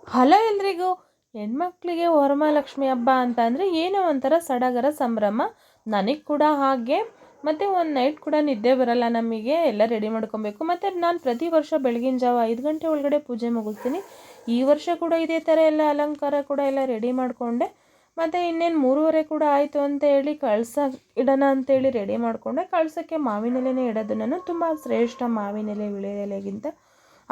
Hello ಎಲ್ರಿಗೂ. ಹೆಣ್ಮಕ್ಳಿಗೆ ವರಮಹಾಲಕ್ಷ್ಮಿ ಹಬ್ಬ ಅಂತ ಅಂದರೆ ಏನೋ ಒಂಥರ ಸಡಗರ ಸಂಭ್ರಮ. ನನಗೆ ಕೂಡ ಹಾಗೆ. ಮತ್ತು ಒಂದು ನೈಟ್ ಕೂಡ ನಿದ್ದೆ ಬರಲ್ಲ ನಮಗೆ. ಎಲ್ಲ ರೆಡಿ ಮಾಡ್ಕೊಬೇಕು. ಮತ್ತು ನಾನು ಪ್ರತಿ ವರ್ಷ ಬೆಳಗಿನ ಜಾವ 5 ಗಂಟೆ ಒಳಗಡೆ ಪೂಜೆ ಮುಗಿಸ್ತೀನಿ. ಈ ವರ್ಷ ಕೂಡ ಇದೇ ಥರ ಎಲ್ಲ ಅಲಂಕಾರ ಕೂಡ ಎಲ್ಲ ರೆಡಿ ಮಾಡಿಕೊಂಡೆ. ಮತ್ತು ಇನ್ನೇನು 3:30 ಕೂಡ ಆಯಿತು ಅಂತ ಹೇಳಿ ಕಳಸ ಇಡೋಣ ಅಂತೇಳಿ ರೆಡಿ ಮಾಡಿಕೊಂಡೆ. ಕಳಸಕ್ಕೆ ಮಾವಿನ ಎಲೆನೇ ಇಡೋದು ನಾನು. ತುಂಬ ಶ್ರೇಷ್ಠ ಮಾವಿನ ಎಲೆ ವಿಳೆದೆಲೆಗಿಂತ.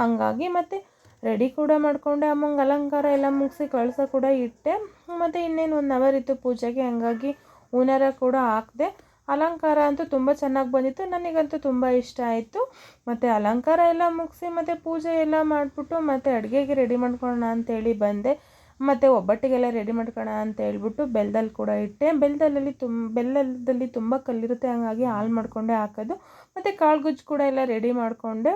ಹಂಗಾಗಿ ಮತ್ತು ರೆಡಿ ಕೂಡ ಮಾಡಿಕೊಂಡೆ. ಅಮ್ಮಂಗೆ ಅಲಂಕಾರ ಎಲ್ಲ ಮುಗಿಸಿ ಕಳಸ ಕೂಡ ಇಟ್ಟೆ. ಮತ್ತು ಇನ್ನೇನು 1 ಅವರ್ ಇತ್ತು ಪೂಜೆಗೆ. ಹಂಗಾಗಿ ಹೂನಾರ ಕೂಡ ಹಾಕಿದೆ. ಅಲಂಕಾರ ಅಂತೂ ತುಂಬ ಚೆನ್ನಾಗಿ ಬಂದಿತ್ತು. ನನಗಂತೂ ತುಂಬ ಇಷ್ಟ ಆಯಿತು. ಮತ್ತು ಅಲಂಕಾರ ಎಲ್ಲ ಮುಗಿಸಿ ಮತ್ತು ಪೂಜೆ ಎಲ್ಲ ಮಾಡಿಬಿಟ್ಟು ಮತ್ತು ಅಡುಗೆಗೆ ರೆಡಿ ಮಾಡ್ಕೊಳ್ಳೋಣ ಅಂತೇಳಿ ಬಂದೆ. ಮತ್ತು ಒಬ್ಬಟ್ಟಿಗೆಲ್ಲ ರೆಡಿ ಮಾಡ್ಕೊಳ್ಳೋಣ ಅಂತ ಹೇಳ್ಬಿಟ್ಟು ಬೆಲ್ಲದಲ್ಲಿ ಕೂಡ ಇಟ್ಟೆ. ಬೆಲ್ಲದಲ್ಲಿ ತುಂಬ ಕಲ್ಲಿರುತ್ತೆ. ಹಾಗಾಗಿ ಹಾಲು ಮಾಡಿಕೊಂಡೆ ಹಾಕೋದು. ಮತ್ತು ಕಾಳುಗುಜ್ಜು ಕೂಡ ಎಲ್ಲ ರೆಡಿ ಮಾಡಿಕೊಂಡೆ.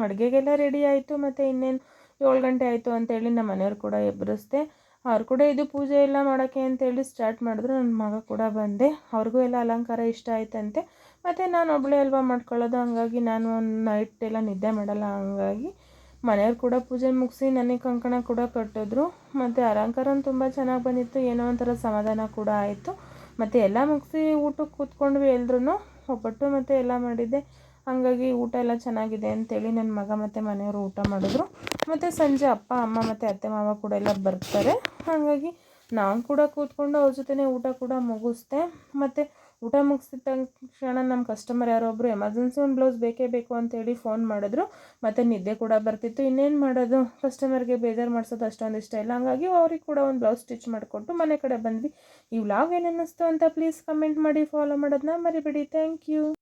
ಅಡುಗೆಗೆಲ್ಲ ರೆಡಿ ಆಯಿತು. ಮತ್ತು ಇನ್ನೇನು 7 ಗಂಟೆ ಆಯಿತು ಅಂತೇಳಿ ನಮ್ಮ ಮನೆಯವ್ರು ಕೂಡ ಎಬ್ಬರಿಸ್ದೆ. ಅವ್ರು ಕೂಡ ಇದು ಪೂಜೆ ಎಲ್ಲ ಮಾಡೋಕ್ಕೆ ಅಂತೇಳಿ ಸ್ಟಾರ್ಟ್ ಮಾಡಿದ್ರು. ನನ್ನ ಮಗ ಕೂಡ ಬಂದೆ. ಅವ್ರಿಗೂ ಎಲ್ಲ ಅಲಂಕಾರ ಇಷ್ಟ ಆಯ್ತಂತೆ. ಮತ್ತು ನಾನು ಒಬ್ಬಳೇ ಅಲ್ವಾ ಮಾಡ್ಕೊಳ್ಳೋದು. ಹಾಗಾಗಿ ನಾನು ಒಂದು ನೈಟ್ ಎಲ್ಲ ನಿದ್ದೆ ಮಾಡಲ್ಲ. ಹಾಗಾಗಿ ಮನೆಯವ್ರು ಕೂಡ ಪೂಜೆ ಮುಗಿಸಿ ನನಗೆ ಕಂಕಣ ಕೂಡ ಕಟ್ಟಿದ್ರು. ಮತ್ತು ಅಲಂಕಾರ ತುಂಬ ಚೆನ್ನಾಗಿ ಬಂದಿತ್ತು. ಏನೋ ಒಂಥರ ಸಮಾಧಾನ ಕೂಡ ಆಯಿತು. ಮತ್ತು ಎಲ್ಲ ಮುಗಿಸಿ ಊಟಕ್ಕೆ ಕೂತ್ಕೊಂಡ್ವಿ ಎಲ್ರೂ. ಒಬ್ಬಟ್ಟು ಮತ್ತು ಎಲ್ಲ ಮಾಡಿದ್ದೆ. ಹಾಗಾಗಿ ಊಟ ಎಲ್ಲ ಚೆನ್ನಾಗಿದೆ ಅಂತೇಳಿ ನನ್ನ ಮಗ ಮತ್ತು ಮನೆಯವರು ಊಟ ಮಾಡಿದ್ರು. ಮತ್ತು ಸಂಜೆ ಅಪ್ಪ ಅಮ್ಮ ಮತ್ತು ಅತ್ತೆ ಮಾವ ಕೂಡ ಎಲ್ಲ ಬರ್ತಾರೆ. ಹಾಗಾಗಿ ನಾನು ಕೂಡ ಕೂತ್ಕೊಂಡು ಅವ್ರ ಜೊತೆನೇ ಊಟ ಕೂಡ ಮುಗಿಸ್ದೆ. ಮತ್ತು ಊಟ ಮುಗಿಸಿದ ತಕ್ಷಣ ನಮ್ಮ ಕಸ್ಟಮರ್ ಯಾರೋ ಒಬ್ಬರು ಎಮರ್ಜೆನ್ಸಿ ಒಂದು ಬ್ಲೌಸ್ ಬೇಕೇ ಬೇಕು ಅಂತೇಳಿ ಫೋನ್ ಮಾಡಿದ್ರು. ಮತ್ತು ನಿದ್ದೆ ಕೂಡ ಬರ್ತಿತ್ತು. ಇನ್ನೇನು ಮಾಡೋದು, ಕಸ್ಟಮರ್ಗೆ ಬೇಜಾರು ಮಾಡಿಸೋದು ಅಷ್ಟೊಂದು ಇಷ್ಟ ಇಲ್ಲ. ಹಾಗಾಗಿ ಅವ್ರಿಗೆ ಕೂಡ ಒಂದು ಬ್ಲೌಸ್ ಸ್ಟಿಚ್ ಮಾಡಿಕೊಟ್ಟು ಮನೆ ಕಡೆ ಬಂದ್ವಿ. ಈ ವ್ಲಾಗ್ ಏನು ಅನ್ನಿಸ್ತು ಅಂತ ಪ್ಲೀಸ್ ಕಮೆಂಟ್ ಮಾಡಿ, ಫಾಲೋ ಮಾಡೋದನ್ನ ಮರಿಬೇಡಿ. Thank you.